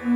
Tanse,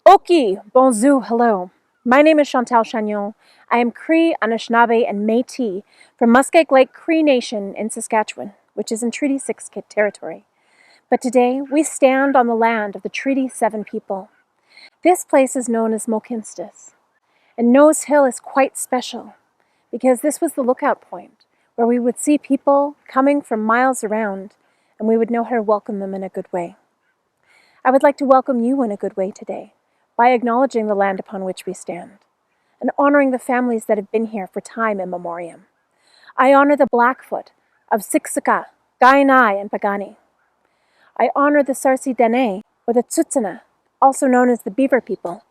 Oki, Bonjour, hello. My name is Chantal Chagnon. I am Cree, Anishinaabe, and Métis from Muskeg Lake Cree Nation in Saskatchewan, which is in Treaty 6 territory. But today, we stand on the land of the Treaty 7 people. This place is known as Mokinstis. And Nose Hill is quite special, because this was the lookout point, where we would see people coming from miles around, and we would know how to welcome them in a good way. I would like to welcome you in a good way today, by acknowledging the land upon which we stand, and honoring the families that have been here for time immemorial. I honor the Blackfoot of Siksika, Kainai, and Pagani. I honor the Sarsi Dene, or the Tsutsuna, also known as the Beaver people,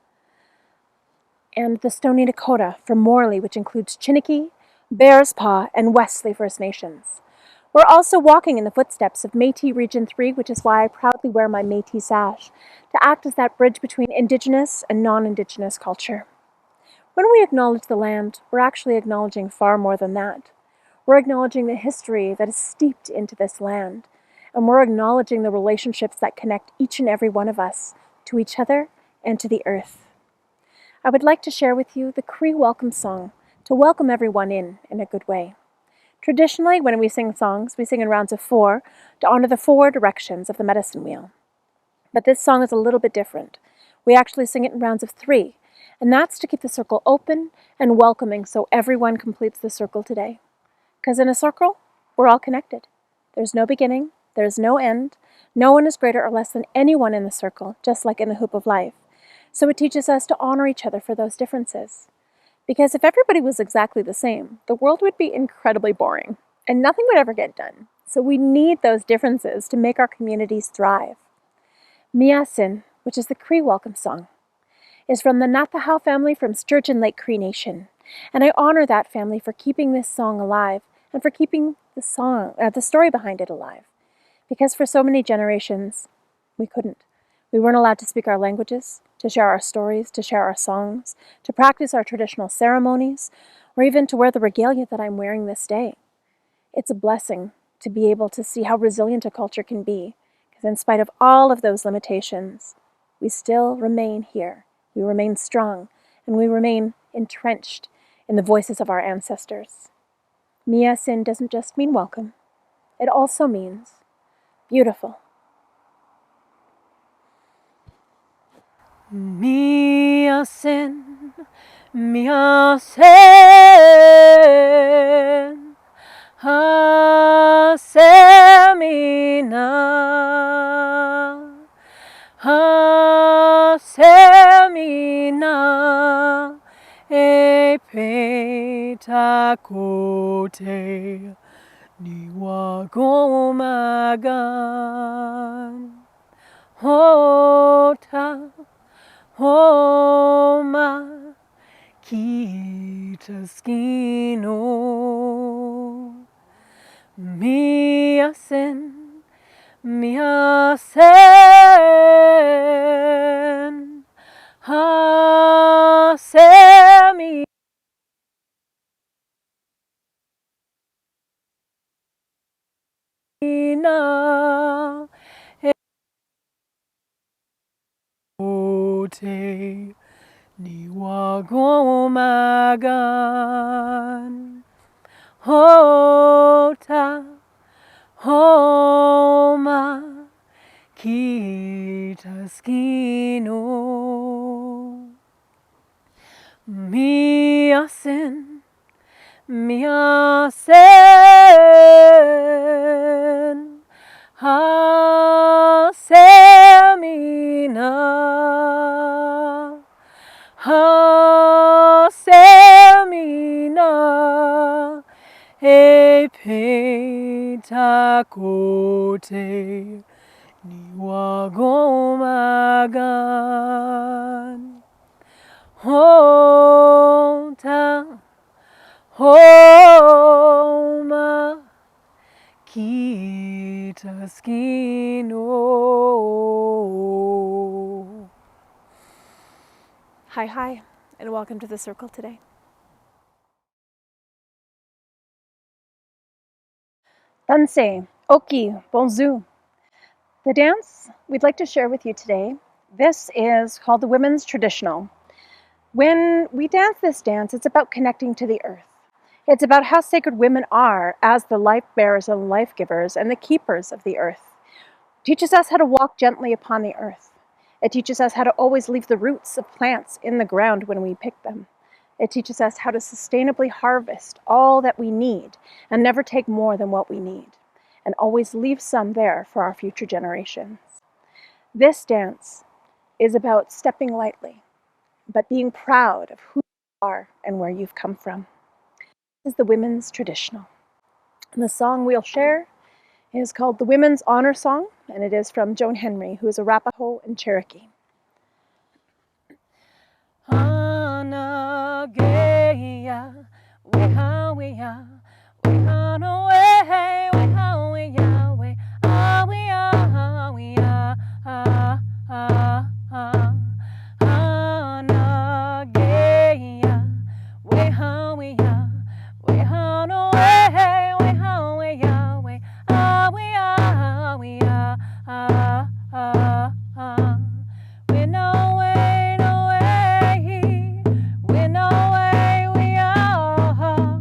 and the Stoney Nakoda from Morley, which includes Chiniki, Bears Paw, and Wesley First Nations. We're also walking in the footsteps of Métis Region 3, which is why I proudly wear my Métis sash, to act as that bridge between Indigenous and non-Indigenous culture. When we acknowledge the land, we're actually acknowledging far more than that. We're acknowledging the history that is steeped into this land, and we're acknowledging the relationships that connect each and every one of us to each other and to the earth. I would like to share with you the Cree welcome song to welcome everyone in a good way. Traditionally, when we sing songs, we sing in rounds of 4 to honor the 4 directions of the medicine wheel. But this song is a little bit different. We actually sing it in rounds of 3, and that's to keep the circle open and welcoming so everyone completes the circle today. Because in a circle, we're all connected. There's no beginning, there's no end, no one is greater or less than anyone in the circle, just like in the hoop of life. So it teaches us to honor each other for those differences. Because if everybody was exactly the same, the world would be incredibly boring, and nothing would ever get done. So we need those differences to make our communities thrive. Miasin, which is the Cree welcome song, is from the Natahau family from Sturgeon Lake Cree Nation, and I honor that family for keeping this song alive and for keeping the story behind it alive. Because for so many generations, we couldn't. We weren't allowed to speak our languages, to share our stories, to share our songs, to practice our traditional ceremonies, or even to wear the regalia that I'm wearing this day. It's a blessing to be able to see how resilient a culture can be, because in spite of all of those limitations, we still remain here. We remain strong, and we remain entrenched in the voices of our ancestors. Miasin doesn't just mean welcome. It also means beautiful. Miasin, miasin, hasemina, hasemina, e petakote, niwagomagan, hota, Homa kitaskino miasen miasen hasemi na ote Niwagomagan Hota Homa Kitaskino Miasen Miasen Hasemina Hasemina e petakote niwagomagan hota homa kitaskino Hi, and welcome to the circle today. Danse, oki, bonjour. The dance we'd like to share with you today, this is called the Women's Traditional. When we dance this dance, it's about connecting to the earth. It's about how sacred women are as the life bearers and life givers and the keepers of the earth. It teaches us how to walk gently upon the earth. It teaches us how to always leave the roots of plants in the ground when we pick them. It teaches us how to sustainably harvest all that we need and never take more than what we need, and always leave some there for our future generations. This dance is about stepping lightly, but being proud of who you are and where you've come from. This is the Women's Traditional. And the song we'll share is called the Women's Honor Song, and it is from Joan Henry, who is a Arapaho and Cherokee. Anageya, weha weya, weha no way, weha weya, we ah we ah ah ah ah. Anageya, weha weya, weha no way, weha weya, we ah we ah ah ah ah. We know way, no way, we know way we are.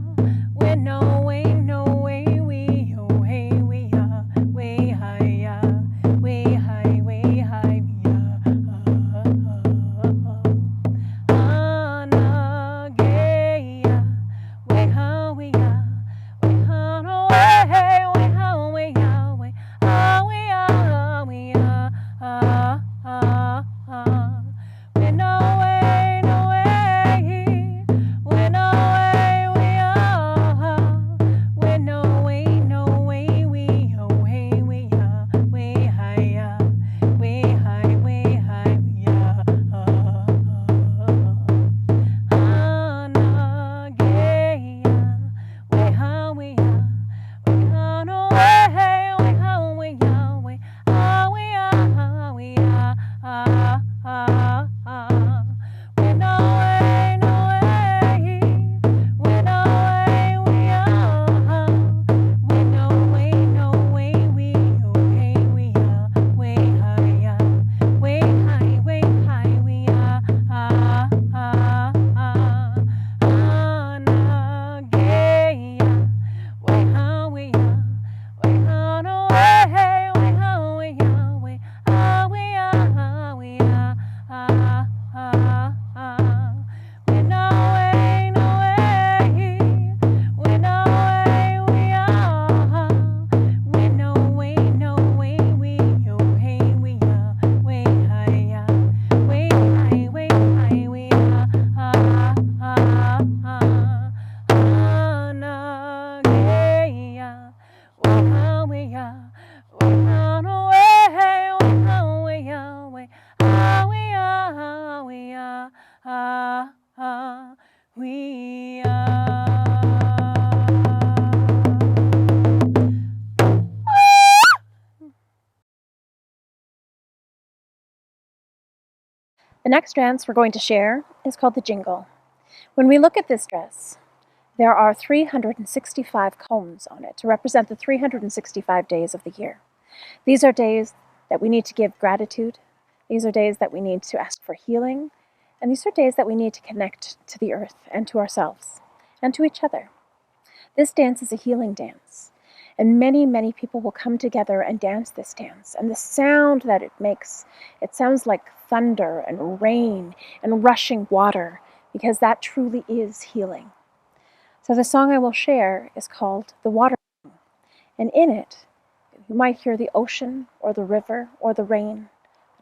We know way, no way we oh hey we are. We high, we high, we high, we are. Anageya, we how we are, we how no way, we how we are, we are, we are, we are. We know way, no way, we know way we are. We know way, no way we oh hey we are. We high, we high, we high, we are. Anageya, we how we are, we how no way, we how we are, we are, we are, we are. We know way, no way, we know way we are. We know way, no way we oh hey we are. We high, we high, we high, we are. Anageya, we how we are, we how no way, we how we are, we are, we are, we are. We know way, no way, we know way we are. We know way, no way we oh hey we are. We high, we high, we high, we are. Anageya, we how we are, we how no way, we how we are, we are, we are, we are, we are. The next dance we're going to share is called the Jingle. When we look at this dress, there are 365 combs on it to represent the 365 days of the year. These are days that we need to give gratitude. These are days that we need to ask for healing. And these are days that we need to connect to the earth and to ourselves and to each other. This dance is a healing dance. And many, many people will come together and dance this dance. And the sound that it makes, it sounds like thunder and rain and rushing water, because that truly is healing. So the song I will share is called The Water Song. And in it, you might hear the ocean or the river or the rain.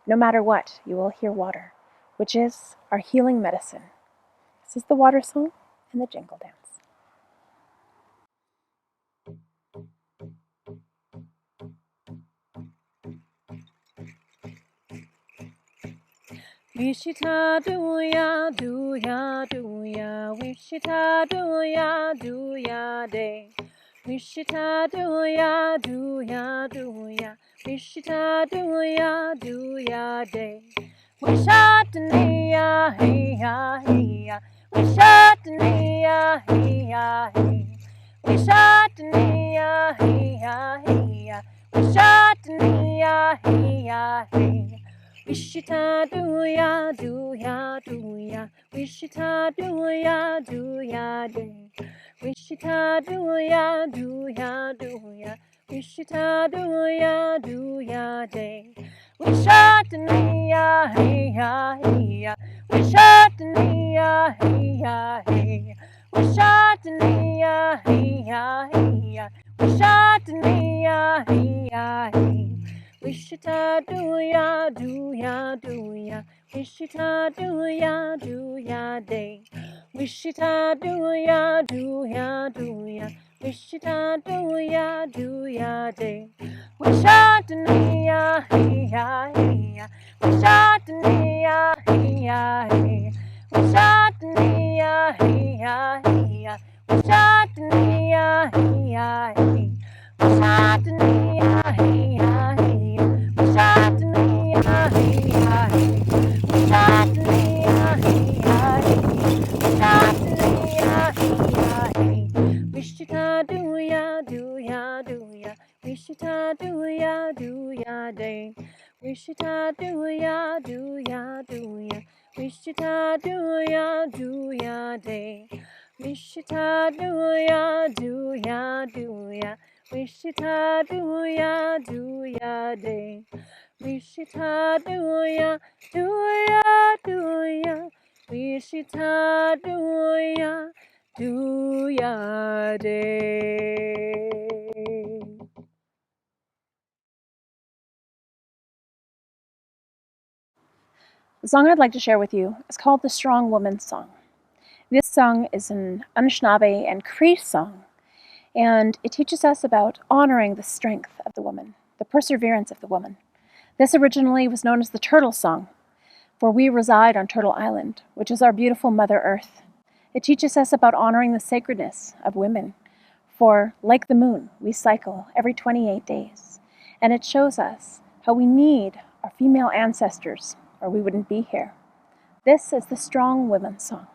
No matter what, you will hear water, which is our healing medicine. This is the water song and the jingle dance. Wishita do ya, wishita do ya day. Wishita do ya, wishita do ya day. Wishatania, hey, hey, Wishatania, hey, hey, Wishatania, hey, hey, Wishatania, hey, hey. Wishita do ya, do ya, do ya. Wishita do ya, do ya, day. Wishita do ya, do ya, do ya. Wishita do ya, do ya, day. Wishatania, hey, hey, Wishatania, hey, hey. Wishatania, hey, hey, Wishatania, hey, hey. Wishita do ya, do ya, do ya. Wishita do ya, do ya, day. Wishita do ya, do ya, do ya. Wishita do ya, do ya, day. Wishatania, hey, hey, Wishatania, hey, hey. Wishatania, hey, hey, Wishatania, hey, hey. Wishatania, hey, hey. Wishatania, hey, hey. Wishatania, hey, hey. Wishatania, hey, hey. Wishita do ya, do ya, do ya. Wishita do ya, do ya, day. Wishita do ya, do ya, do ya. Wishita do ya, do ya, day. Wishita do ya, do ya, do ya. Wishita do ya, do ya, day. Wishita do ya, do ya, do ya. Wishita do ya, do ya, day. The song I'd like to share with you is called the Strong Woman Song. This song is an Anishinaabe and Cree song, and it teaches us about honoring the strength of the woman, the perseverance of the woman. This originally was known as the Turtle Song, for we reside on Turtle Island, which is our beautiful Mother Earth. It teaches us about honoring the sacredness of women, for like the moon, we cycle every 28 days, and it shows us how we need our female ancestors, or we wouldn't be here. This is the Strong Women Song.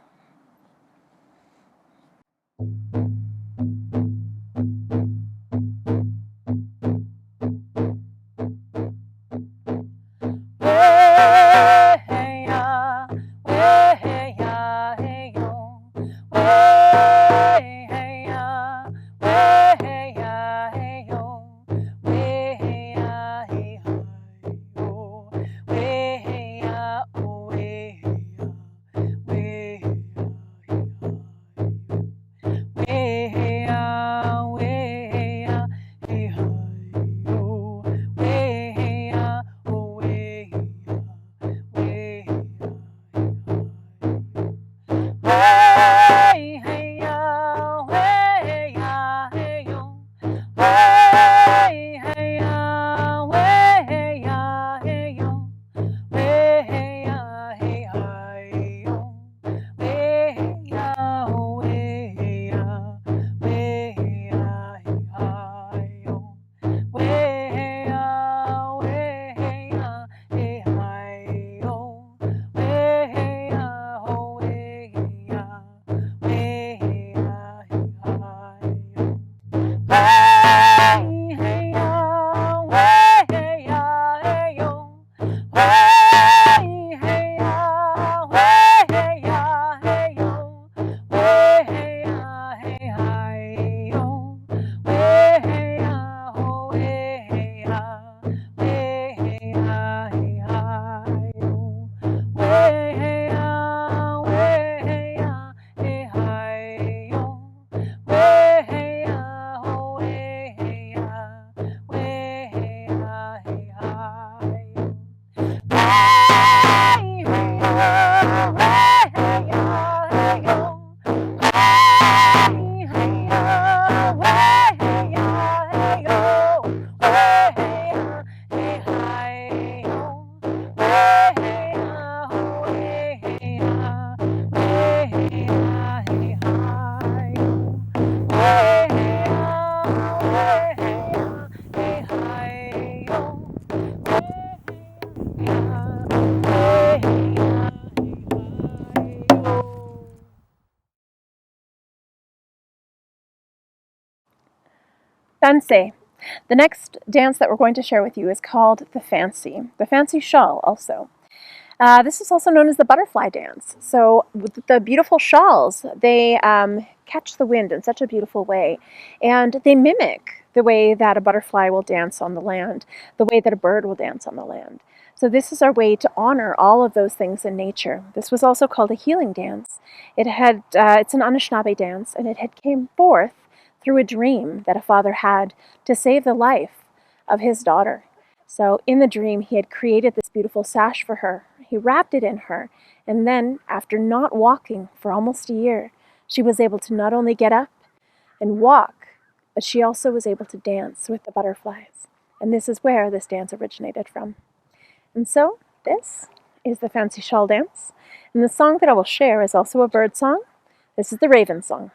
Danse. The next dance that we're going to share with you is called the fancy shawl also. This is also known as the butterfly dance. So with the beautiful shawls, they catch the wind in such a beautiful way, and they mimic the way that a butterfly will dance on the land, the way that a bird will dance on the land. So this is our way to honor all of those things in nature. This was also called a healing dance. It's an Anishinaabe dance, and it had came forth through a dream that a father had to save the life of his daughter. So in the dream, he had created this beautiful sash for her. He wrapped it in her, and then, after not walking for almost a year, she was able to not only get up and walk, but she also was able to dance with the butterflies. And this is where this dance originated from. And so, this is the Fancy Shawl Dance. And the song that I will share is also a bird song. This is the Raven Song.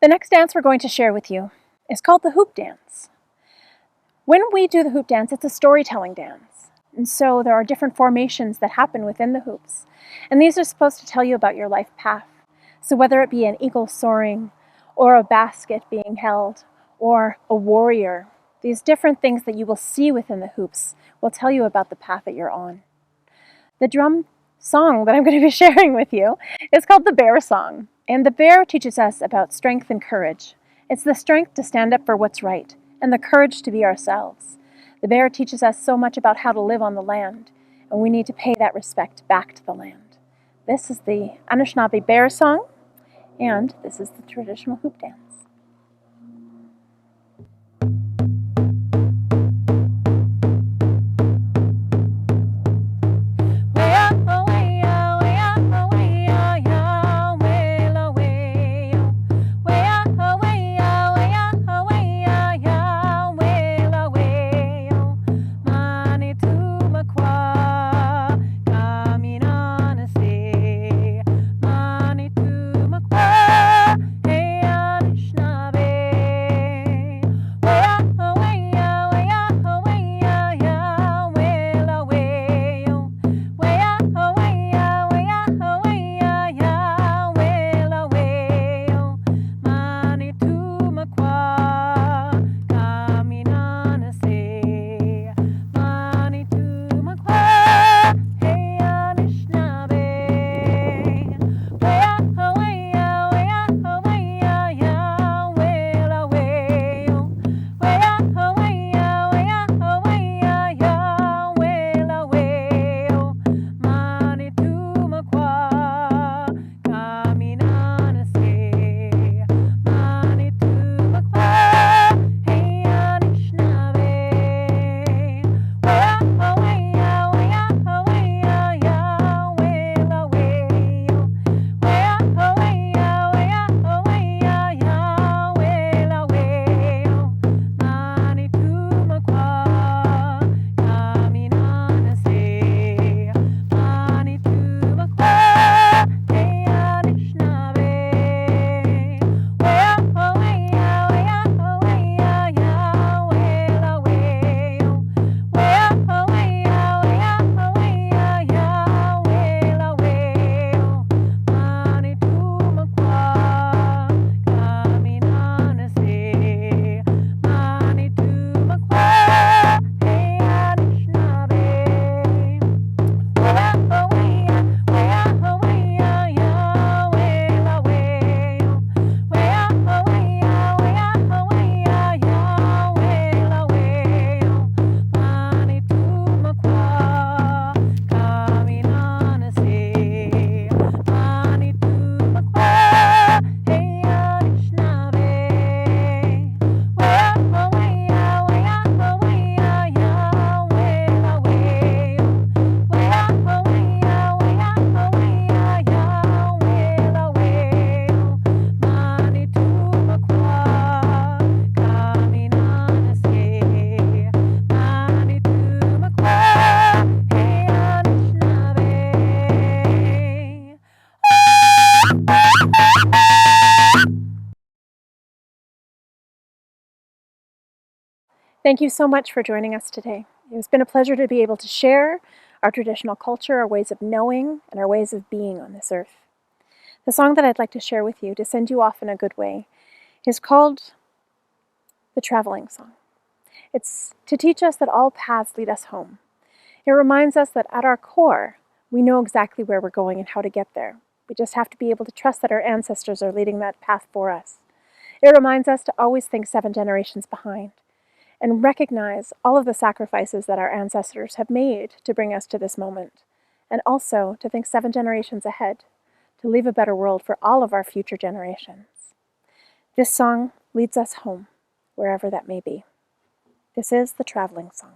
The next dance we're going to share with you is called the hoop dance. When we do the hoop dance, it's a storytelling dance. And so there are different formations that happen within the hoops. And these are supposed to tell you about your life path. So whether it be an eagle soaring, or a basket being held, or a warrior, these different things that you will see within the hoops will tell you about the path that you're on. The drum song that I'm going to be sharing with you is called the Bear Song. And the bear teaches us about strength and courage. It's the strength to stand up for what's right, and the courage to be ourselves. The bear teaches us so much about how to live on the land, and we need to pay that respect back to the land. This is the Anishinaabe Bear Song, and this is the traditional hoop dance. Come Thank you so much for joining us today. It's been a pleasure to be able to share our traditional culture, our ways of knowing, and our ways of being on this earth. The song that I'd like to share with you to send you off in a good way is called The Traveling Song. It's to teach us that all paths lead us home. It reminds us that at our core, we know exactly where we're going and how to get there. We just have to be able to trust that our ancestors are leading that path for us. It reminds us to always think 7 generations behind and recognize all of the sacrifices that our ancestors have made to bring us to this moment, and also to think 7 generations ahead, to leave a better world for all of our future generations. This song leads us home, wherever that may be. This is The Traveling Song.